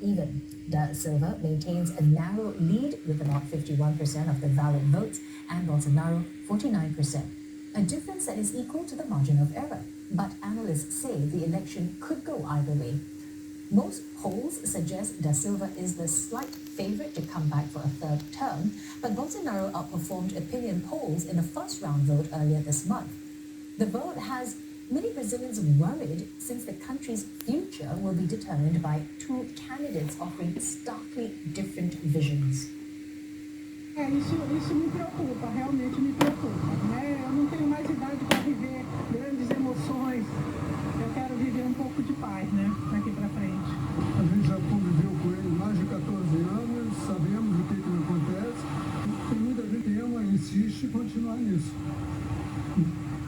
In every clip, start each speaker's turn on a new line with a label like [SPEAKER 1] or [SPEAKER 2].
[SPEAKER 1] even. Da Silva maintains a narrow lead with about 51% of the valid votes and Bolsonaro 49%, a difference that is equal to the margin of error. But analysts say the election could go either way. Most polls suggest Da Silva is the slight favorite to come back for a third term, but Bolsonaro outperformed opinion polls in the first round vote earlier this month. The vote has many Brazilians worried since the country's future will be determined by two candidates offering starkly different visions.
[SPEAKER 2] Isso me preocupa, realmente me preocupa, né? Eu não tenho mais idade para viver grandes emoções. Eu quero viver pouco de paz, né? Daqui para frente.
[SPEAKER 3] A gente já conviveu com ele mais de 14 anos, sabemos o que acontece. Tem muita gente que ama, insiste em continuar nisso.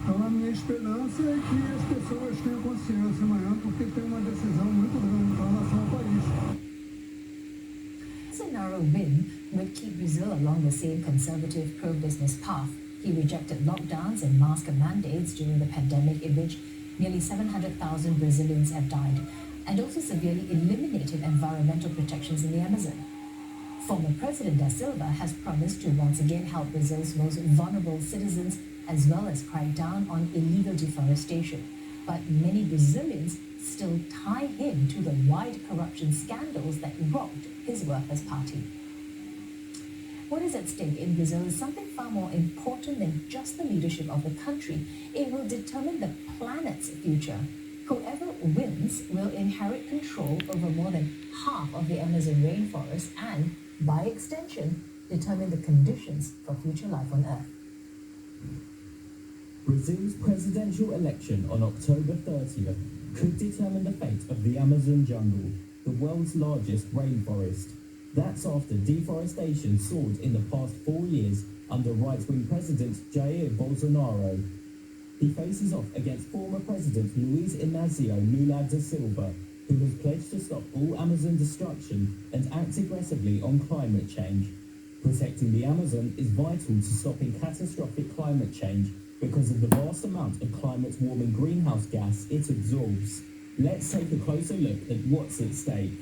[SPEAKER 3] Então a minha esperança é que as pessoas tenham consciência amanhã, porque tem uma decisão muito grande com relação ao país.
[SPEAKER 1] Bolsonaro win would keep Brazil along the same conservative pro-business path. He rejected lockdowns and mask mandates during the pandemic, in which nearly 700,000 Brazilians have died, and also severely eliminated environmental protections in the Amazon. Former President Da Silva has promised to once again help Brazil's most vulnerable citizens, as well as crack down on illegal deforestation. But many Brazilians still tie him to the wide corruption scandals that rocked his Workers' Party. What is at stake in Brazil is something far more important than just the leadership of the country. It will determine the planet's future. Whoever wins will inherit control over more than half of the Amazon rainforest and, by extension, determine the conditions for future life on Earth.
[SPEAKER 4] Brazil's presidential election on October 30th could determine the fate of the Amazon jungle, the world's largest rainforest. That's after deforestation soared in the past 4 years under right-wing President Jair Bolsonaro. He faces off against former President Luiz Inácio Lula da Silva, who has pledged to stop all Amazon destruction and act aggressively on climate change. Protecting the Amazon is vital to stopping catastrophic climate change because of the vast amount of climate-warming greenhouse gas it absorbs. Let's take a closer look at what's at stake.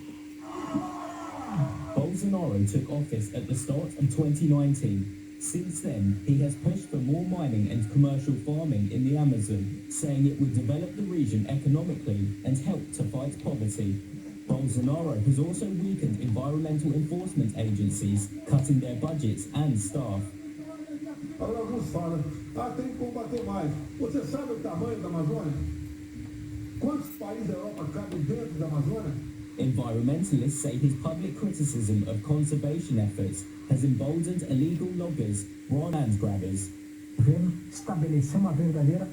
[SPEAKER 4] Bolsonaro took office at the start of 2019. Since then, he has pushed for more mining and commercial farming in the Amazon, saying it would develop the region economically and help to fight poverty. Bolsonaro has also weakened environmental enforcement agencies, cutting their budgets and staff.
[SPEAKER 3] Agora alguns falam, tem que combater mais. Você sabe o tamanho da Amazônia? Quantos países da Europa cabem dentro da Amazônia?
[SPEAKER 4] Environmentalists say his public criticism of conservation efforts has emboldened illegal loggers, land grabbers.
[SPEAKER 2] Estabelecer uma verdadeira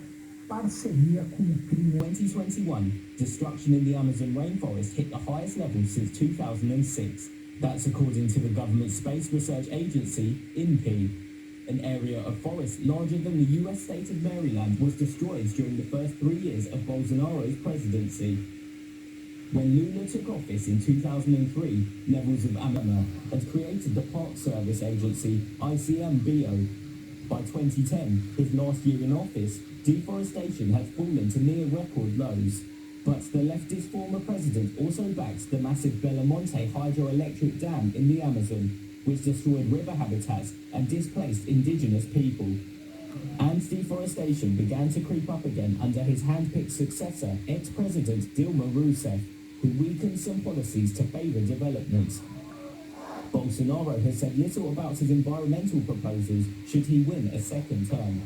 [SPEAKER 2] parceria com o crime.
[SPEAKER 4] 2021, destruction in the Amazon rainforest hit the highest level since 2006. That's according to the government space research agency, INPE. An area of forest larger than the US state of Maryland was destroyed during the first 3 years of Bolsonaro's presidency. When Lula took office in 2003, levels of Amazon had created the Park Service Agency, ICMBio. By 2010, his last year in office, deforestation had fallen to near record lows. But the leftist former president also backed the massive Belamonte hydroelectric dam in the Amazon, which destroyed river habitats and displaced indigenous people. And deforestation began to creep up again under his hand-picked successor, ex-president Dilma Rousseff, who weakened some policies to favour development. Bolsonaro has said little about his environmental proposals should he win a second term.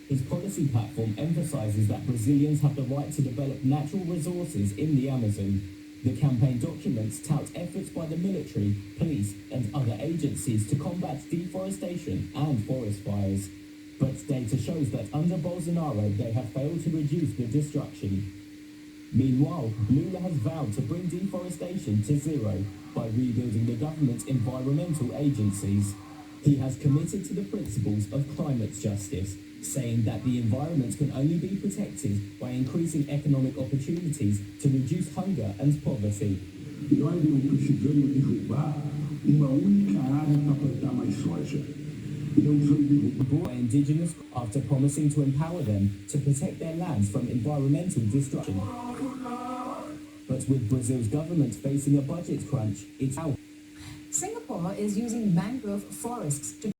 [SPEAKER 4] His policy platform emphasises that Brazilians have the right to develop natural resources in the Amazon. The campaign documents tout efforts by the military, police and other agencies to combat deforestation and forest fires. But data shows that under Bolsonaro they have failed to reduce the destruction. Meanwhile, Lula has vowed to bring deforestation to zero by rebuilding the government's environmental agencies. He has committed to the principles of climate justice, saying that the environment can only be protected by increasing economic opportunities to reduce hunger and poverty.
[SPEAKER 3] Nós não precisamos derrubar uma única área para plantar mais soja.
[SPEAKER 4] By indigenous after promising to empower them to protect their lands from environmental destruction. But with Brazil's government facing a budget crunch, it's out.
[SPEAKER 1] Singapore is using mangrove forests to